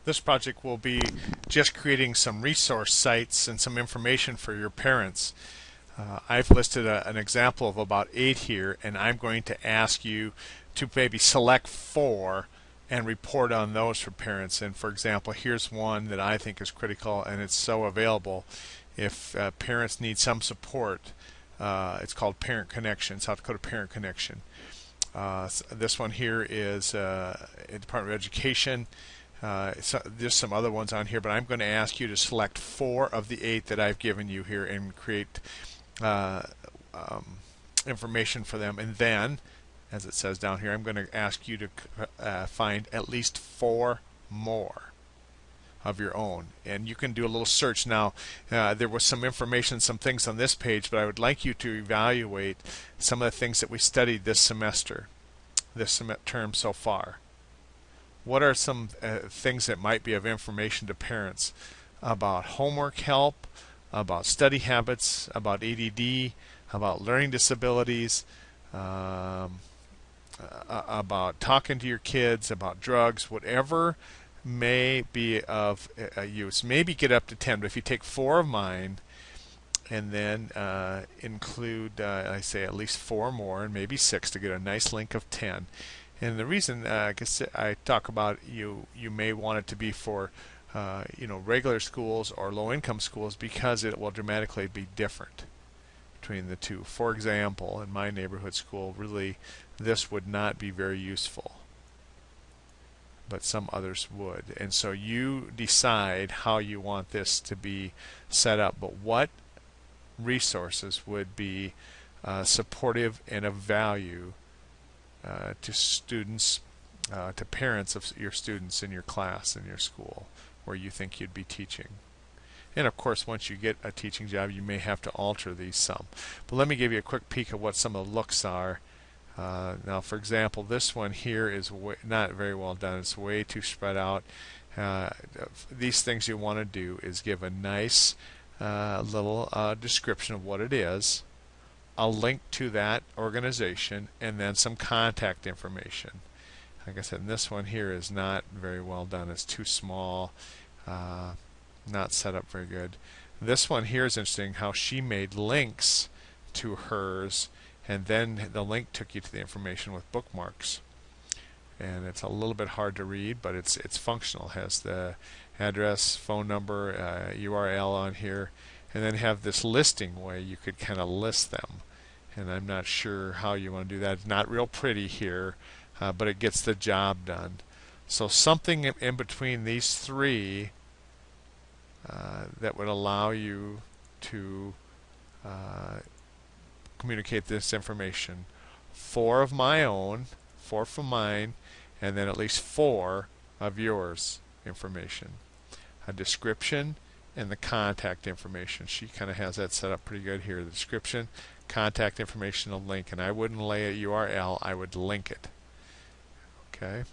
This project will be just creating some resource sites and some information for your parents. I've listed an example of about 8 here, and I'm going to ask you to maybe select 4 and report on those for parents. And for example, here's one that I think is critical, and it's so available. If parents need some support, it's called Parent Connection, South Dakota Parent Connection. This one here is Department of Education. There's some other ones on here, but I'm going to ask you to select 4 of the 8 that I've given you here and create uh, information for them. And then, as it says down here, I'm going to ask you to find at least 4 more of your own. And you can do a little search. Now, there was some information, some things on this page, but I would like you to evaluate some of the things that we studied this semester, this term so far. What are some things that might be of information to parents about homework help, about study habits, about ADD, about learning disabilities, about talking to your kids, about drugs, whatever may be of use. Maybe get up to 10, but if you take 4 of mine and then include, I say at least 4 more, and maybe 6 to get a nice link of 10. And the reason I talk about you may want it to be for regular schools or low-income schools, because it will dramatically be different between the two. For example, in my neighborhood school, really this would not be very useful, but some others would. And so you decide how you want this to be set up. But what resources would be supportive and of value to students, to parents of your students in your class, in your school, where you think you'd be teaching. And of course, once you get a teaching job, you may have to alter these some. But let me give you a quick peek of what some of the looks are. Now, for example, this one here is not very well done. It's way too spread out. These things you want to do is give a nice little description of what it is, a link to that organization, and then some contact information. Like I said, this one here is not very well done. It's too small, not set up very good. This one here is interesting, how she made links to hers, and then the link took you to the information with bookmarks. And it's a little bit hard to read, but it's functional. It has the address, phone number, URL on here, and then have this listing way you could kind of list them. And I'm not sure how you want to do that. It's not real pretty here, but it gets the job done. So something in between these 3 that would allow you to communicate this information. 4 of my own, 4 from mine, and then at least 4 of yours information. A description and the contact information. She kind of has that set up pretty good here. The description, contact information, a link. And I wouldn't lay a URL, I would link it. Okay.